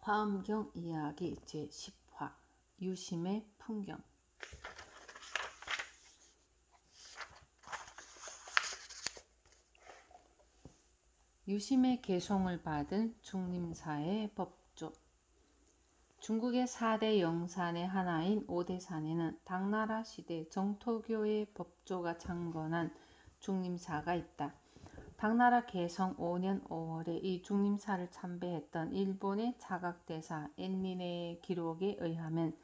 화엄경 이야기 제10화 유심의 풍경. 유심의 개송을 받은 중림사의 법조. 중국의 4대 영산의 하나인 오대산에는 당나라 시대 정토교의 법조가 창건한 중림사가 있다. 당나라 개성 5년 5월에 이 중림사를 참배했던 일본의 자각대사 엔리네의 기록에 의하면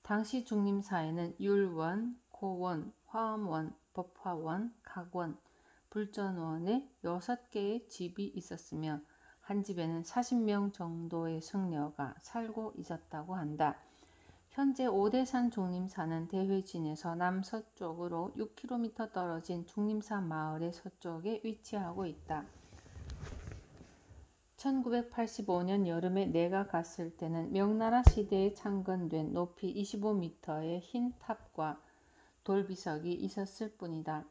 당시 중림사에는 율원, 고원, 화엄원, 법화원, 각원, 불전원의 6개의 집이 있었으며 한 집에는 40명 정도의 승려가 살고 있었다고 한다. 현재 오대산 중림사는 대회진에서 남서쪽으로 6km 떨어진 중림사 마을의 서쪽에 위치하고 있다. 1985년 여름에 내가 갔을 때는 명나라 시대에 창건된 높이 25m의 흰 탑과 돌비석이 있었을 뿐이다.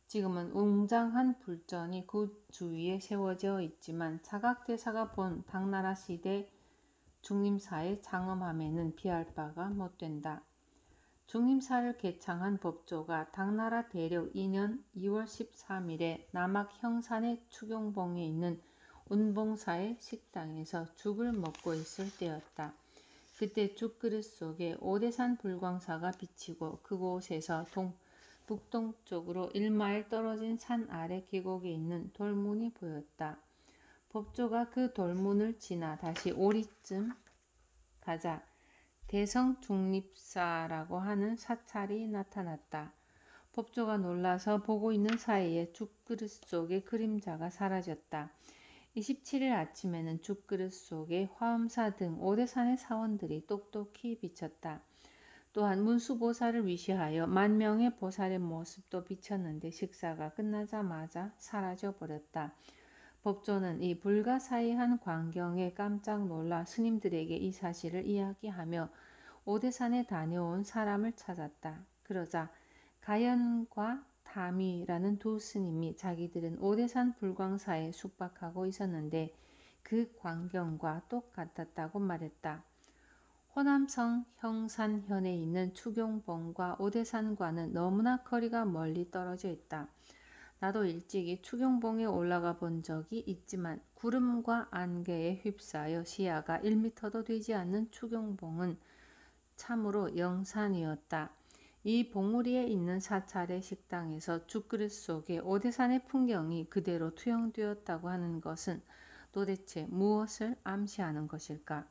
지금은 웅장한 불전이 그 주위에 세워져 있지만 자각대사가 본 당나라 시대 중림사의 장엄함에는 비할 바가 못된다. 중림사를 개창한 법조가 당나라 대력 2년 2월 13일에 남악 형산의 추경봉에 있는 운봉사의 식당에서 죽을 먹고 있을 때였다. 그때 죽그릇 속에 오대산 불광사가 비치고 그곳에서 북동쪽으로 1마일 떨어진 산 아래 계곡에 있는 돌문이 보였다. 법조가 그 돌문을 지나 다시 오리쯤 가자 대성중립사라고 하는 사찰이 나타났다. 법조가 놀라서 보고 있는 사이에 죽그릇 속의 그림자가 사라졌다. 27일 아침에는 죽그릇 속에 화엄사 등 오대산의 사원들이 똑똑히 비쳤다. 또한 문수보살을 위시하여 만명의 보살의 모습도 비쳤는데 식사가 끝나자마자 사라져버렸다. 법조는 이 불가사의한 광경에 깜짝 놀라 스님들에게 이 사실을 이야기하며 오대산에 다녀온 사람을 찾았다. 그러자 가연과 담이라는 두 스님이 자기들은 오대산 불광사에 숙박하고 있었는데 그 광경과 똑같았다고 말했다. 호남성 형산현에 있는 추경봉과 오대산과는 너무나 거리가 멀리 떨어져 있다. 나도 일찍이 추경봉에 올라가 본 적이 있지만 구름과 안개에 휩싸여 시야가 1m도 되지 않는 추경봉은 참으로 영산이었다. 이 봉우리에 있는 사찰의 식당에서 죽그릇 속에 오대산의 풍경이 그대로 투영되었다고 하는 것은 도대체 무엇을 암시하는 것일까?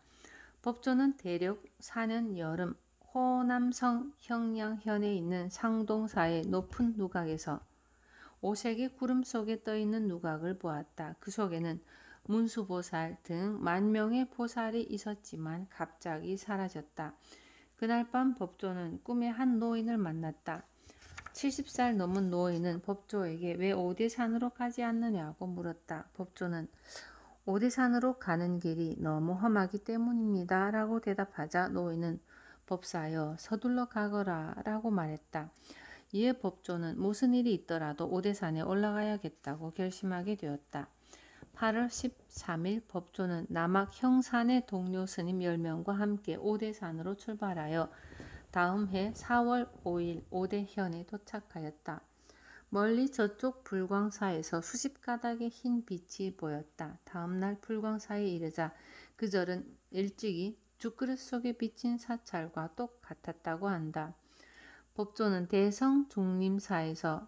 법조는 대략 4년 여름 호남성 형량현에 있는 상동사의 높은 누각에서 오색의 구름 속에 떠있는 누각을 보았다. 그 속에는 문수보살 등 만명의 보살이 있었지만 갑자기 사라졌다. 그날 밤 법조는 꿈에 한 노인을 만났다. 70살 넘은 노인은 법조에게 왜 오대산으로 가지 않느냐고 물었다. 법조는 오대산으로 가는 길이 너무 험하기 때문입니다 라고 대답하자 노인은 법사여 서둘러 가거라 라고 말했다. 이에 법조는 무슨 일이 있더라도 오대산에 올라가야겠다고 결심하게 되었다. 8월 13일 법조는 남악 형산의 동료 스님 10명과 함께 오대산으로 출발하여 다음 해 4월 5일 오대현에 도착하였다. 멀리 저쪽 불광사에서 수십 가닥의 흰 빛이 보였다. 다음 날 불광사에 이르자 그 절은 일찍이 죽그릇 속에 비친 사찰과 똑같았다고 한다. 법조는 대성중림사에서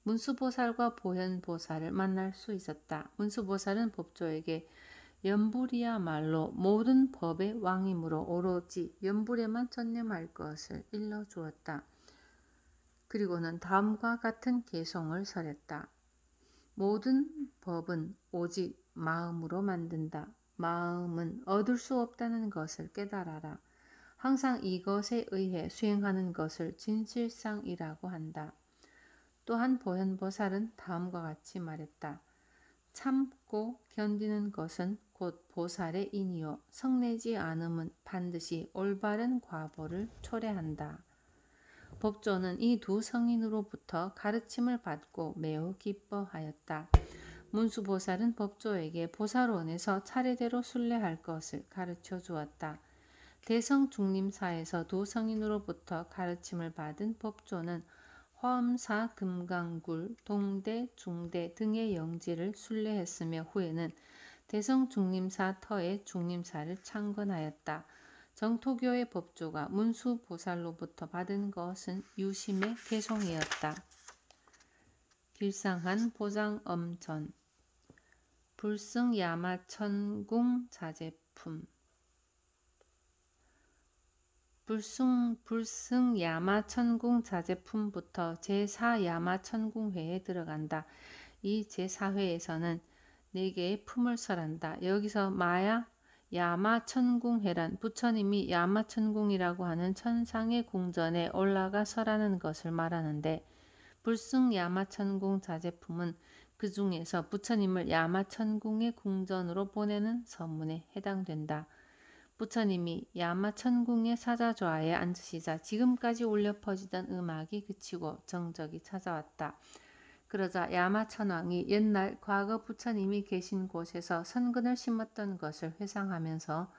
문수보살과 보현보살을 만날 수 있었다. 문수보살은 법조에게 연불이야말로 모든 법의 왕이므로 오로지 연불에만 전념할 것을 일러주었다. 그리고는 다음과 같은 개송을 설했다. 모든 법은 오직 마음으로 만든다. 마음은 얻을 수 없다는 것을 깨달아라. 항상 이것에 의해 수행하는 것을 진실상이라고 한다. 또한 보현보살은 다음과 같이 말했다. 참고 견디는 것은 곧 보살의 인이요 성내지 않음은 반드시 올바른 과보를 초래한다. 법조는 이 두 성인으로부터 가르침을 받고 매우 기뻐하였다. 문수보살은 법조에게 보살원에서 차례대로 순례할 것을 가르쳐 주었다. 대성중림사에서 도성인으로부터 가르침을 받은 법조는 화엄사, 금강굴, 동대, 중대 등의 영지를 순례했으며 후에는 대성중림사 터의 중림사를 창건하였다. 정토교의 법조가 문수보살로부터 받은 것은 유심의 개송이었다. 길상한 보장엄전 불승야마천궁 자제품 불승야마천궁 자제품부터 제4야마천궁회에 들어간다. 이 제4회에서는 4개의 품을 설한다. 여기서 야마천궁회란 부처님이 야마천궁이라고 하는 천상의 궁전에 올라가 설하는 것을 말하는데, 불승야마천궁 자제품은 그 중에서 부처님을 야마천궁의 궁전으로 보내는 서문에 해당된다. 부처님이 야마천궁의 사자좌에 앉으시자 지금까지 울려 퍼지던 음악이 그치고 정적이 찾아왔다. 그러자 야마천왕이 옛날 과거 부처님이 계신 곳에서 선근을 심었던 것을 회상하면서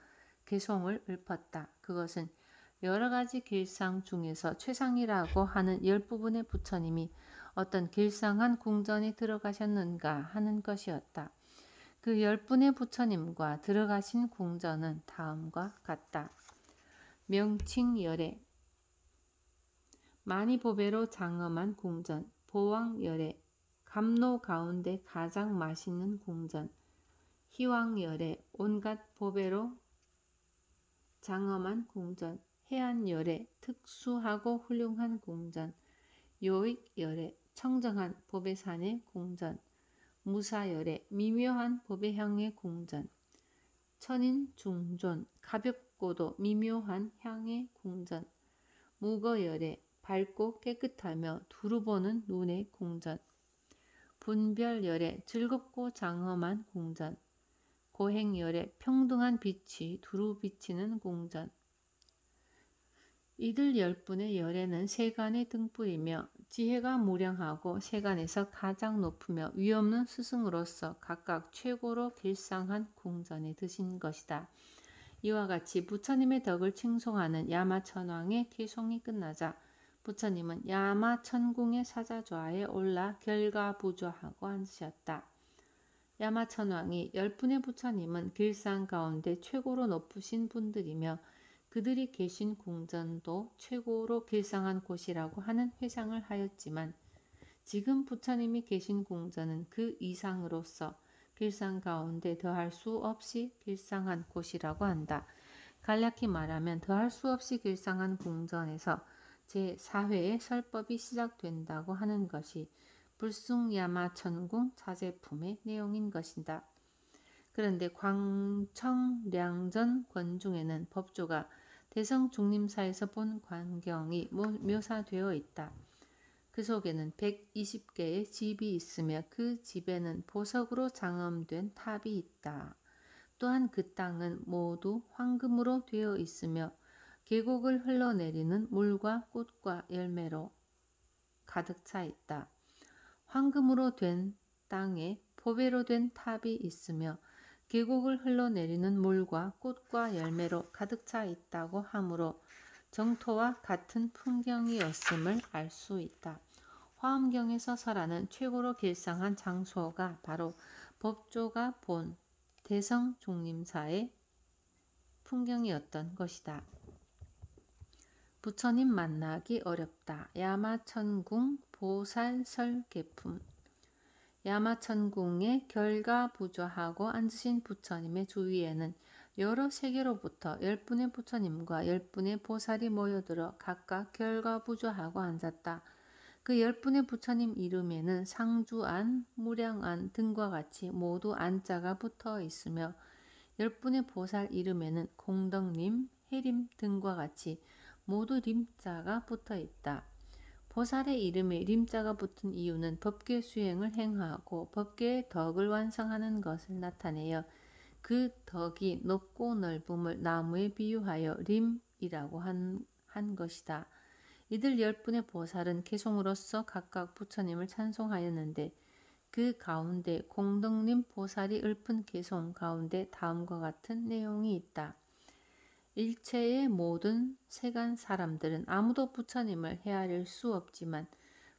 개송을 읊었다. 그것은 여러 가지 길상 중에서 최상이라고 하는 10부분의 부처님이 어떤 길상한 궁전에 들어가셨는가 하는 것이었다. 그 10분의 부처님과 들어가신 궁전은 다음과 같다. 명칭열애 만이보배로 장엄한 궁전, 보왕열애 감로 가운데 가장 맛있는 궁전, 희왕열애 온갖 보배로 장엄한 궁전, 해안열애 특수하고 훌륭한 궁전, 요익열애 청정한 보배산의 궁전, 무사열애 미묘한 보배향의 궁전, 천인중존 가볍고도 미묘한 향의 궁전, 무거열애 밝고 깨끗하며 두루 보는 눈의 궁전, 분별열애 즐겁고 장엄한 궁전, 고행열애 평등한 빛이 두루 비치는 궁전. 이들 10분의 열애는 세간의 등불이며 지혜가 무량하고 세간에서 가장 높으며 위없는 스승으로서 각각 최고로 길상한 궁전에 드신 것이다. 이와 같이 부처님의 덕을 칭송하는 야마천왕의 개송이 끝나자 부처님은 야마천궁의 사자좌에 올라 결가부조하고 앉으셨다. 야마천왕이 10분의 부처님은 길상 가운데 최고로 높으신 분들이며 그들이 계신 궁전도 최고로 길상한 곳이라고 하는 회상을 하였지만, 지금 부처님이 계신 궁전은 그 이상으로서 길상 가운데 더할 수 없이 길상한 곳이라고 한다. 간략히 말하면 더할 수 없이 길상한 궁전에서 제4회의 설법이 시작된다고 하는 것이 불승야마천궁 자제품의 내용인 것이다. 그런데 광청량전 권중에는 법조가 대성중림사에서 본 광경이 묘사되어 있다. 그 속에는 120개의 집이 있으며 그 집에는 보석으로 장엄된 탑이 있다. 또한 그 땅은 모두 황금으로 되어 있으며 계곡을 흘러내리는 물과 꽃과 열매로 가득 차 있다. 황금으로 된 땅에 보배로 된 탑이 있으며 계곡을 흘러내리는 물과 꽃과 열매로 가득 차 있다고 하므로 정토와 같은 풍경이었음을 알 수 있다. 화엄경에서 설하는 최고로 길상한 장소가 바로 법조가 본 대성중림사의 풍경이었던 것이다. 부처님 만나기 어렵다. 야마천궁 보살설계품. 야마천궁에 결가부조하고 앉으신 부처님의 주위에는 여러 세계로부터 10분의 부처님과 10분의 보살이 모여들어 각각 결가부조하고 앉았다. 그 10분의 부처님 이름에는 상주안, 무량안 등과 같이 모두 안자가 붙어 있으며 10분의 보살 이름에는 공덕림, 해림 등과 같이 모두 림자가 붙어 있다. 보살의 이름에 림자가 붙은 이유는 법계 수행을 행하고 법계의 덕을 완성하는 것을 나타내어 그 덕이 높고 넓음을 나무에 비유하여 림이라고 한 것이다. 이들 10분의 보살은 개송으로서 각각 부처님을 찬송하였는데 그 가운데 공덕림 보살이 읊은 개송 가운데 다음과 같은 내용이 있다. 일체의 모든 세간 사람들은 아무도 부처님을 헤아릴 수 없지만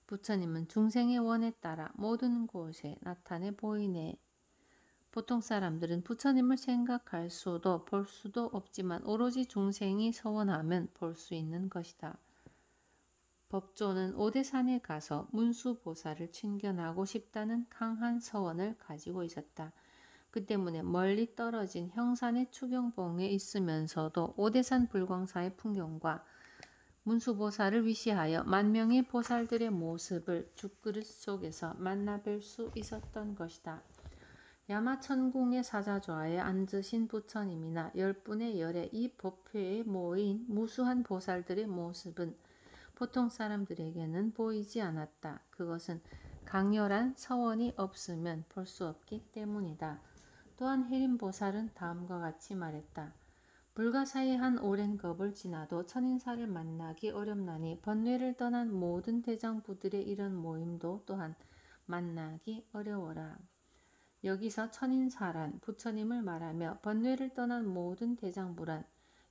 부처님은 중생의 원에 따라 모든 곳에 나타내 보이네. 보통 사람들은 부처님을 생각할 수도 볼 수도 없지만 오로지 중생이 서원하면 볼 수 있는 것이다. 법조는 오대산에 가서 문수보살을 친견하고 싶다는 강한 서원을 가지고 있었다. 그 때문에 멀리 떨어진 형산의 추경봉에 있으면서도 오대산 불광사의 풍경과 문수보살을 위시하여 만명의 보살들의 모습을 죽그릇 속에서 만나뵐 수 있었던 것이다. 야마천궁의 사자좌에 앉으신 부처님이나 10분의 열의 이 법회에 모인 무수한 보살들의 모습은 보통 사람들에게는 보이지 않았다. 그것은 강렬한 서원이 없으면 볼 수 없기 때문이다. 또한 해림보살은 다음과 같이 말했다. 불가사의한 오랜 겁을 지나도 천인사를 만나기 어렵나니 번뇌를 떠난 모든 대장부들의 이런 모임도 또한 만나기 어려워라. 여기서 천인사란 부처님을 말하며 번뇌를 떠난 모든 대장부란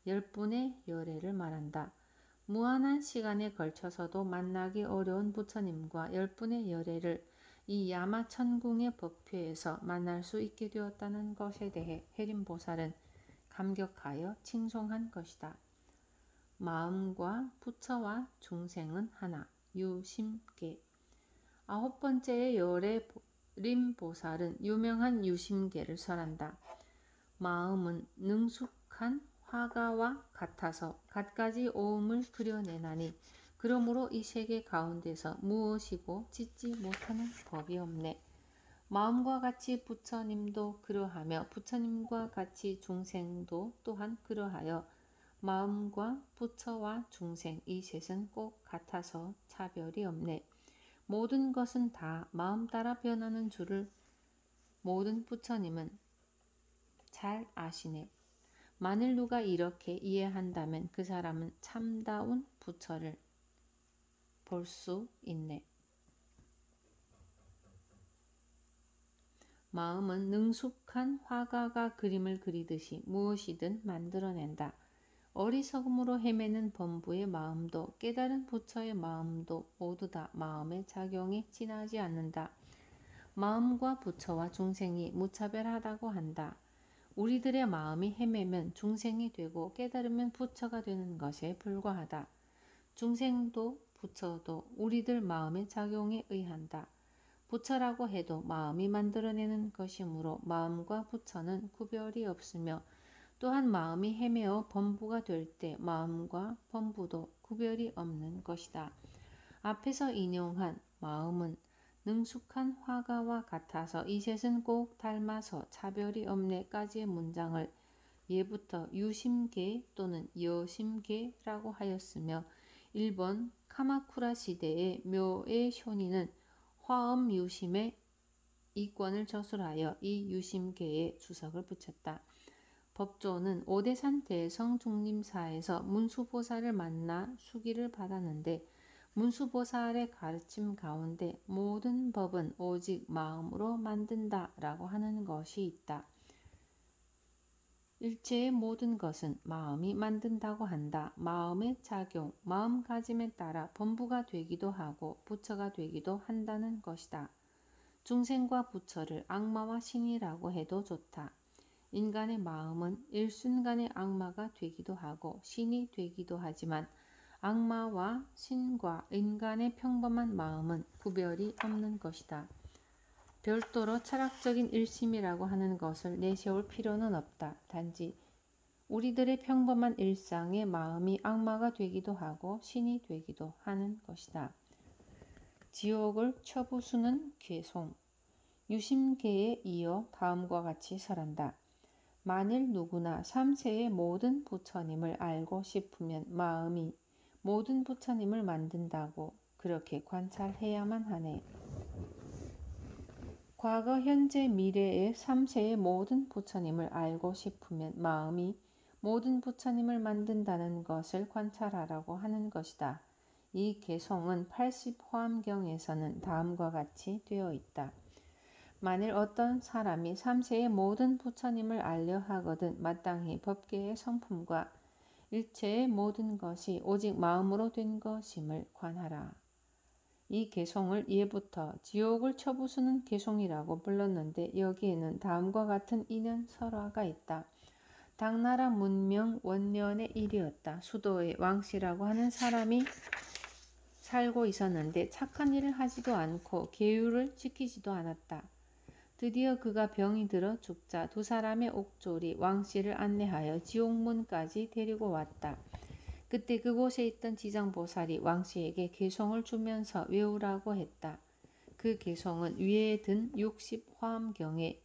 10분의 열애를 말한다. 무한한 시간에 걸쳐서도 만나기 어려운 부처님과 10분의 열애를 이 야마천궁의 법회에서 만날 수 있게 되었다는 것에 대해 해림보살은 감격하여 칭송한 것이다. 마음과 부처와 중생은 하나, 유심계. 9번째의 열애 림보살은 유명한 유심계를 설한다. 마음은 능숙한 화가와 같아서 갖가지 오음을 그려내나니 그러므로 이 세계 가운데서 무엇이고 짓지 못하는 법이 없네. 마음과 같이 부처님도 그러하며 부처님과 같이 중생도 또한 그러하여 마음과 부처와 중생 이 셋은 꼭 같아서 차별이 없네. 모든 것은 다 마음 따라 변하는 줄을 모든 부처님은 잘 아시네. 만일 누가 이렇게 이해한다면 그 사람은 참다운 부처를 볼 수 있네. 마음은 능숙한 화가가 그림을 그리듯이 무엇이든 만들어낸다. 어리석음으로 헤매는 범부의 마음도 깨달은 부처의 마음도 모두 다 마음의 작용에 지나지 않는다. 마음과 부처와 중생이 무차별하다고 한다. 우리들의 마음이 헤매면 중생이 되고 깨달으면 부처가 되는 것에 불과하다. 중생도 부처도 우리들 마음의 작용에 의한다. 부처라고 해도 마음이 만들어내는 것이므로 마음과 부처는 구별이 없으며 또한 마음이 헤매어 범부가 될 때 마음과 범부도 구별이 없는 것이다. 앞에서 인용한 마음은 능숙한 화가와 같아서 이 셋은 꼭 닮아서 차별이 없네까지의 문장을 예부터 유심계 또는 여심계라고 하였으며 일본 카마쿠라 시대의 묘의 쇼니는 화엄 유심의 이권을 저술하여 이 유심계에 주석을 붙였다. 법조는 오대산 대성중림사에서 문수보살을 만나 수기를 받았는데 문수보살의 가르침 가운데 모든 법은 오직 마음으로 만든다 라고 하는 것이 있다. 일체의 모든 것은 마음이 만든다고 한다. 마음의 작용, 마음가짐에 따라 범부가 되기도 하고 부처가 되기도 한다는 것이다. 중생과 부처를 악마와 신이라고 해도 좋다. 인간의 마음은 일순간에 악마가 되기도 하고 신이 되기도 하지만 악마와 신과 인간의 평범한 마음은 구별이 없는 것이다. 별도로 철학적인 일심이라고 하는 것을 내세울 필요는 없다. 단지 우리들의 평범한 일상의 마음이 악마가 되기도 하고 신이 되기도 하는 것이다. 지옥을 처부수는 괴송, 유심계에 이어 다음과 같이 설한다. 만일 누구나 3세의 모든 부처님을 알고 싶으면 마음이 모든 부처님을 만든다고 그렇게 관찰해야만 하네. 과거, 현재, 미래의 3세의 모든 부처님을 알고 싶으면 마음이 모든 부처님을 만든다는 것을 관찰하라고 하는 것이다. 이 개송은 80화엄경에서는 다음과 같이 되어 있다. 만일 어떤 사람이 삼세의 모든 부처님을 알려 하거든 마땅히 법계의 성품과 일체의 모든 것이 오직 마음으로 된 것임을 관하라. 이 개송을 예부터 지옥을 쳐부수는 개송이라고 불렀는데 여기에는 다음과 같은 인연 설화가 있다. 당나라 문명 원년의 일이었다. 수도에 왕씨라고 하는 사람이 살고 있었는데 착한 일을 하지도 않고 계율을 지키지도 않았다. 드디어 그가 병이 들어 죽자 두 사람의 옥졸이 왕씨를 안내하여 지옥문까지 데리고 왔다. 그때 그곳에 있던 지장보살이 왕씨에게 개송을 주면서 외우라고 했다. 그 개송은 위에 든 60화엄경에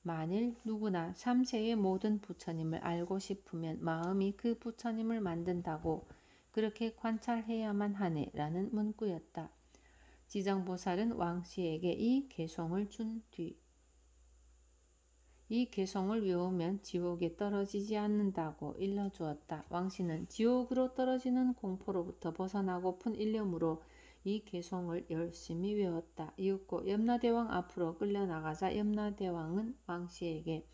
만일 누구나 삼세의 모든 부처님을 알고 싶으면 마음이 그 부처님을 만든다고 그렇게 관찰해야만 하네 라는 문구였다. 지장보살은 왕씨에게 이 개송을 준 뒤 이 개송을 외우면 지옥에 떨어지지 않는다고 일러주었다. 왕씨는 지옥으로 떨어지는 공포로부터 벗어나고픈 일념으로 이 개송을 열심히 외웠다. 이윽고 염라대왕 앞으로 끌려나가자 염라대왕은 왕씨에게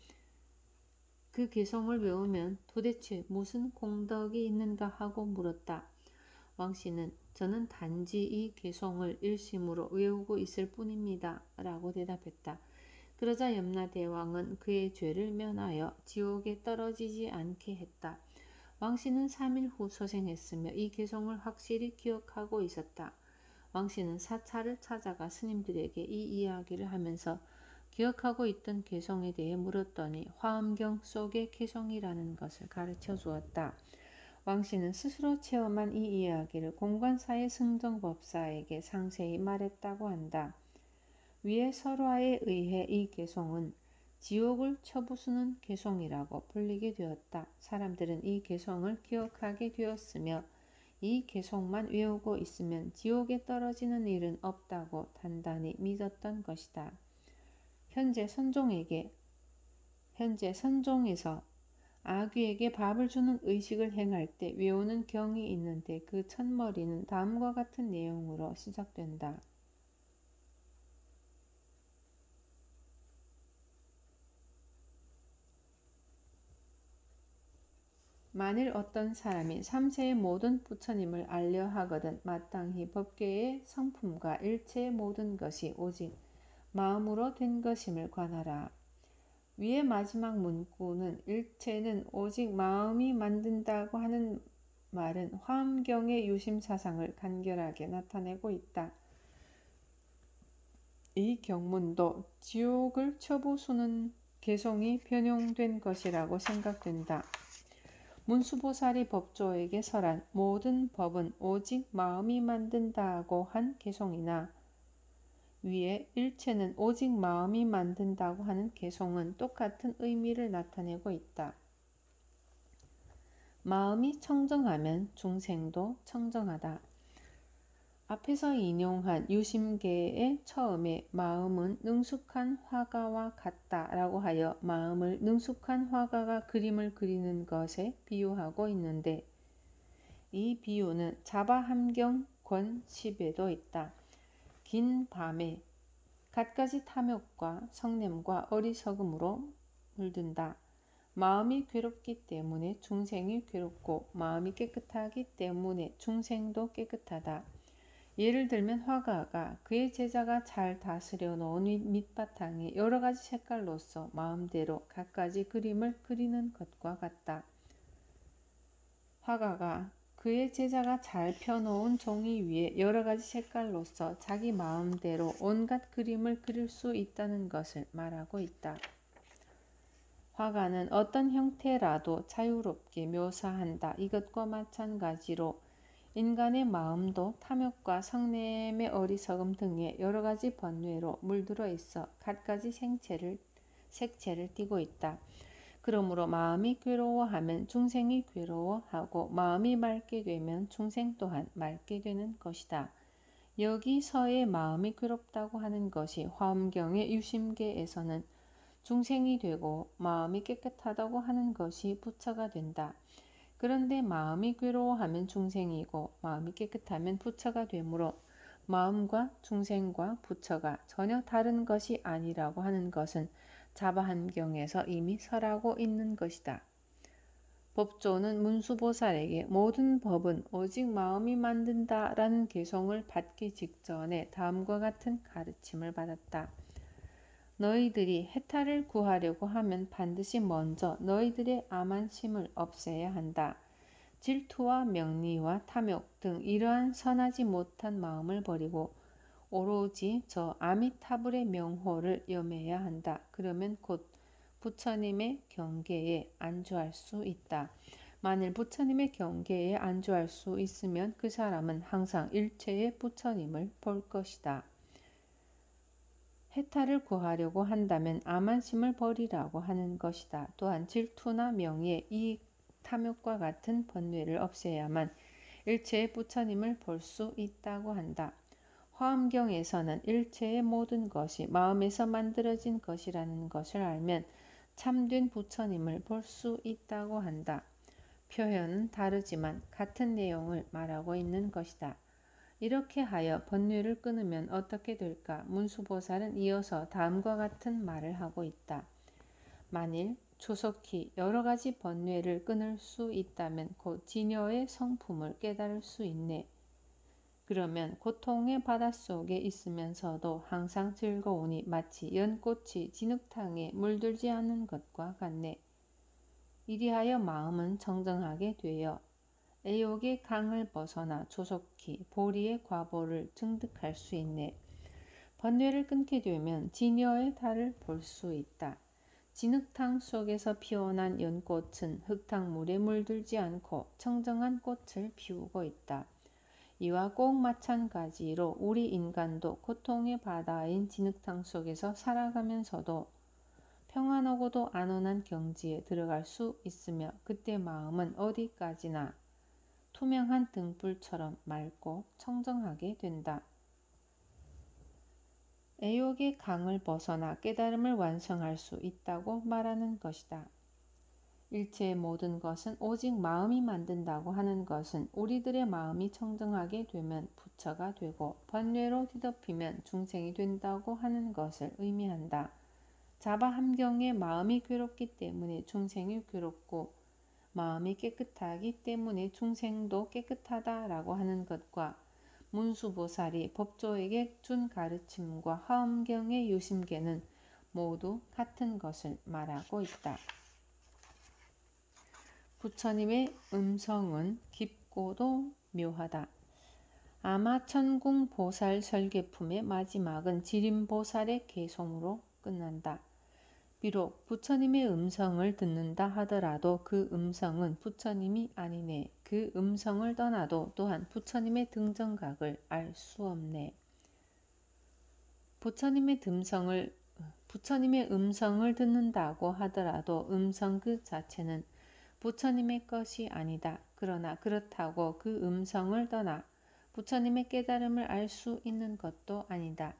그 개송을 외우면 도대체 무슨 공덕이 있는가 하고 물었다. 왕씨는 저는 단지 이 개송을 일심으로 외우고 있을 뿐입니다 라고 대답했다. 그러자 염라대왕은 그의 죄를 면하여 지옥에 떨어지지 않게 했다. 왕씨는 3일 후 소생했으며 이 개송을 확실히 기억하고 있었다. 왕씨는 사찰을 찾아가 스님들에게 이 이야기를 하면서 기억하고 있던 개송에 대해 물었더니 화엄경 속의 개송이라는 것을 가르쳐 주었다. 왕씨는 스스로 체험한 이 이야기를 공관사의 승정법사에게 상세히 말했다고 한다. 위의 설화에 의해 이 개송은 지옥을 쳐부수는 개송이라고 불리게 되었다. 사람들은 이 개송을 기억하게 되었으며 이 개송만 외우고 있으면 지옥에 떨어지는 일은 없다고 단단히 믿었던 것이다. 현재 선종에서 아귀에게 밥을 주는 의식을 행할 때 외우는 경이 있는데 그 첫머리는 다음과 같은 내용으로 시작된다. 만일 어떤 사람이 삼세의 모든 부처님을 알려 하거든 마땅히 법계의 성품과 일체의 모든 것이 오직 마음으로 된 것임을 관하라. 위의 마지막 문구는 일체는 오직 마음이 만든다고 하는 말은 화엄경의 유심사상을 간결하게 나타내고 있다. 이 경문도 지옥을 쳐부수는 개송이 변용된 것이라고 생각된다. 문수보살이 법조에게 설한 모든 법은 오직 마음이 만든다고 한 개송이나 위에 일체는 오직 마음이 만든다고 하는 개송은 똑같은 의미를 나타내고 있다. 마음이 청정하면 중생도 청정하다. 앞에서 인용한 유심계의 처음에 마음은 능숙한 화가와 같다 라고 하여 마음을 능숙한 화가가 그림을 그리는 것에 비유하고 있는데 이 비유는 자바함경 권 10에도 있다. 긴 밤에 갖가지 탐욕과 성냄과 어리석음으로 물든다. 마음이 괴롭기 때문에 중생이 괴롭고 마음이 깨끗하기 때문에 중생도 깨끗하다. 예를 들면 화가가 그의 제자가 잘 다스려 놓은 밑바탕에 여러가지 색깔로서 마음대로 갖가지 그림을 그리는 것과 같다. 화가가 그의 제자가 잘 펴놓은 종이 위에 여러가지 색깔로서 자기 마음대로 온갖 그림을 그릴 수 있다는 것을 말하고 있다. 화가는 어떤 형태라도 자유롭게 묘사한다. 이것과 마찬가지로 인간의 마음도 탐욕과 성냄의 어리석음 등의 여러가지 번뇌로 물들어 있어 갖가지 색채를 띠고 있다. 그러므로 마음이 괴로워하면 중생이 괴로워하고 마음이 맑게 되면 중생 또한 맑게 되는 것이다. 여기서의 마음이 괴롭다고 하는 것이 화엄경의 유심계에서는 중생이 되고 마음이 깨끗하다고 하는 것이 부처가 된다. 그런데 마음이 괴로워하면 중생이고 마음이 깨끗하면 부처가 되므로 마음과 중생과 부처가 전혀 다른 것이 아니라고 하는 것은 자바함경에서 이미 설하고 있는 것이다. 법조는 문수보살에게 모든 법은 오직 마음이 만든다 라는 개성을 받기 직전에 다음과 같은 가르침을 받았다. 너희들이 해탈을 구하려고 하면 반드시 먼저 너희들의 암한심을 없애야 한다. 질투와 명리와 탐욕 등 이러한 선하지 못한 마음을 버리고 오로지 저 아미타불의 명호를 염해야 한다. 그러면 곧 부처님의 경계에 안주할 수 있다. 만일 부처님의 경계에 안주할 수 있으면 그 사람은 항상 일체의 부처님을 볼 것이다. 해탈을 구하려고 한다면 암한심을 버리라고 하는 것이다. 또한 질투나 명예, 이익, 탐욕과 같은 번뇌를 없애야만 일체의 부처님을 볼 수 있다고 한다. 화엄경에서는 일체의 모든 것이 마음에서 만들어진 것이라는 것을 알면 참된 부처님을 볼 수 있다고 한다. 표현은 다르지만 같은 내용을 말하고 있는 것이다. 이렇게 하여 번뇌를 끊으면 어떻게 될까? 문수보살은 이어서 다음과 같은 말을 하고 있다. 만일 조속히 여러 가지 번뇌를 끊을 수 있다면 곧 진여의 성품을 깨달을 수 있네. 그러면 고통의 바닷속에 있으면서도 항상 즐거우니 마치 연꽃이 진흙탕에 물들지 않는 것과 같네. 이리하여 마음은 정정하게 되어 애욕의 강을 벗어나 조속히 보리의 과보를 증득할 수 있네. 번뇌를 끊게 되면 진여의 달을 볼 수 있다. 진흙탕 속에서 피어난 연꽃은 흙탕물에 물들지 않고 청정한 꽃을 피우고 있다. 이와 꼭 마찬가지로 우리 인간도 고통의 바다인 진흙탕 속에서 살아가면서도 평안하고도 안온한 경지에 들어갈 수 있으며 그때 마음은 어디까지나 투명한 등불처럼 맑고 청정하게 된다. 애욕의 강을 벗어나 깨달음을 완성할 수 있다고 말하는 것이다. 일체의 모든 것은 오직 마음이 만든다고 하는 것은 우리들의 마음이 청정하게 되면 부처가 되고 번뇌로 뒤덮이면 중생이 된다고 하는 것을 의미한다. 자바함경에 마음이 괴롭기 때문에 중생이 괴롭고 마음이 깨끗하기 때문에 중생도 깨끗하다라고 하는 것과 문수보살이 법조에게 준 가르침과 화엄경의 유심계는 모두 같은 것을 말하고 있다. 부처님의 음성은 깊고도 묘하다. 아마천궁 보살 설계품의 마지막은 지림보살의 개송으로 끝난다. 비록 부처님의 음성을 듣는다 하더라도 그 음성은 부처님이 아니네. 그 음성을 떠나도 또한 부처님의 등정각을 알 수 없네. 부처님의 음성을 듣는다고 하더라도 음성 그 자체는 부처님의 것이 아니다. 그러나 그렇다고 그 음성을 떠나 부처님의 깨달음을 알 수 있는 것도 아니다.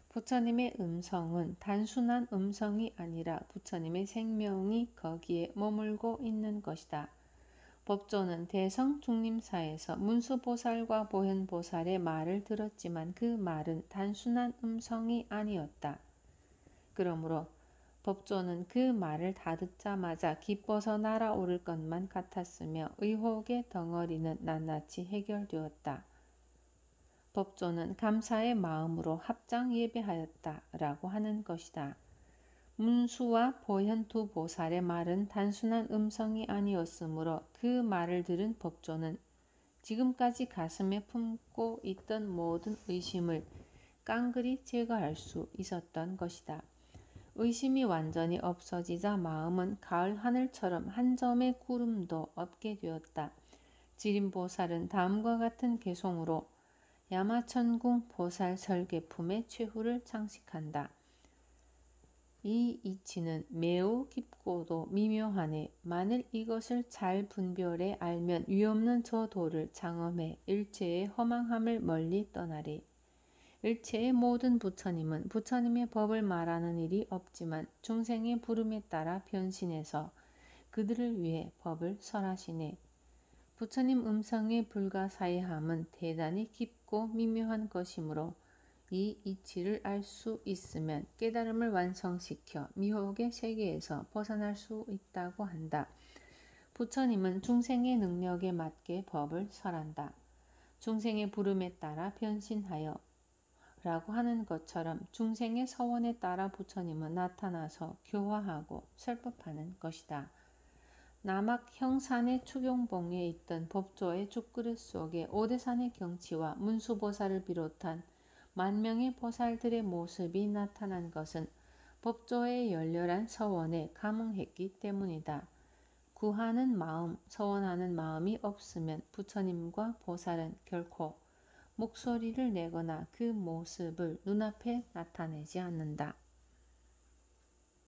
부처님의 음성은 단순한 음성이 아니라 부처님의 생명이 거기에 머물고 있는 것이다. 법조는 대성중림사에서 문수보살과 보현보살의 말을 들었지만 그 말은 단순한 음성이 아니었다. 그러므로 법조는 그 말을 다 듣자마자 기뻐서 날아오를 것만 같았으며 의혹의 덩어리는 낱낱이 해결되었다. 법조는 감사의 마음으로 합장 예배하였다 라고 하는 것이다. 문수와 보현 두 보살의 말은 단순한 음성이 아니었으므로 그 말을 들은 법조는 지금까지 가슴에 품고 있던 모든 의심을 깡그리 제거할 수 있었던 것이다. 의심이 완전히 없어지자 마음은 가을 하늘처럼 한 점의 구름도 없게 되었다. 지림보살은 다음과 같은 개송으로 야마천궁 보살 설계품의 최후를 장식한다. 이 이치는 매우 깊고도 미묘하네. 만일 이것을 잘 분별해 알면 위없는 저 도를 장엄해 일체의 허망함을 멀리 떠나리. 일체의 모든 부처님은 부처님의 법을 말하는 일이 없지만 중생의 부름에 따라 변신해서 그들을 위해 법을 설하시네. 부처님 음성의 불가사의함은 대단히 깊고 미묘한 것이므로 이 이치를 알 수 있으면 깨달음을 완성시켜 미혹의 세계에서 벗어날 수 있다고 한다. 부처님은 중생의 능력에 맞게 법을 설한다. 중생의 부름에 따라 변신하여 라고 하는 것처럼 중생의 서원에 따라 부처님은 나타나서 교화하고 설법하는 것이다. 남악 형산의 추경봉에 있던 법조의 죽그릇 속에 오대산의 경치와 문수보살을 비롯한 만명의 보살들의 모습이 나타난 것은 법조의 열렬한 서원에 감응했기 때문이다. 구하는 마음, 서원하는 마음이 없으면 부처님과 보살은 결코 목소리를 내거나 그 모습을 눈앞에 나타내지 않는다.